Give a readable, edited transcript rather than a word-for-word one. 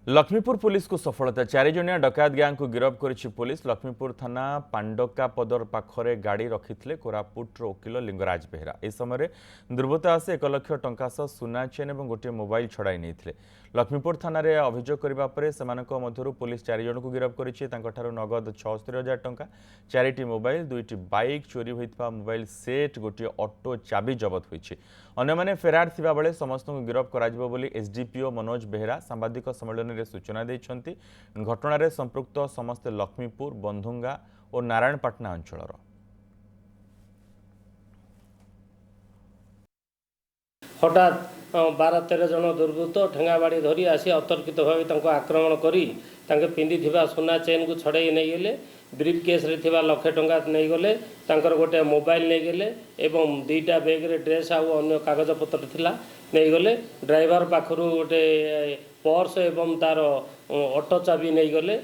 Laxmipur police को सफलता 4 जणिया डकायत gang को गिरफ्त करिछि पुलिस। लक्ष्मीपुर थाना पांडका पदर पाखरे गाड़ी रखिथिले कोरापुट वकिल लिंगराज बेहरा। ए समय दुर्बृत्त आसी 1 लाख टंका सह सुना चेन और गोटे मोबाइल छड़ाई नहीं। लक्ष्मीपुर थाना रे अभियोग करबा परे सेमानक मध्यरु पुलिस 4 जण को गिरफ्त करिछि। तांकठारु नगद 76,000 टंका, 4टी मोबाइल, 2टी बाइक, चोरी होइतबा मोबाइल सेट, गोटे ऑटो चाबी जबत होइछि। अन्य माने फेरार थिबा बेले समस्त को गिरफ्त कराजिबो बोली एसडीपीओ मनोज बेहरा सांबादिक सम्मेलन में सूचना देइछन्ति। घटना रे संपृक्त समस्त लक्ष्मीपुर, बंधुंगा और नारायणपाटना अंचलर। हठात 12-13 जन दुर्बृत्त ठेंगाबाड़ी धरी आसी अतर्कित भाव आक्रमण करी पिंधि सुना चेन को छड़ाई नहीं गले। ब्रीफ केस रे थिबा लाख टंका नहीं गले। तांकर गोटे मोबाइल नहीं गले एवं 2टा बैग रे ड्रेस आउ अन्य कागज पत्र थिला नहीं गले। ड्राइवर पाखरु गोटे पर्स एवं तार ऑटो चाबी नहीं गले।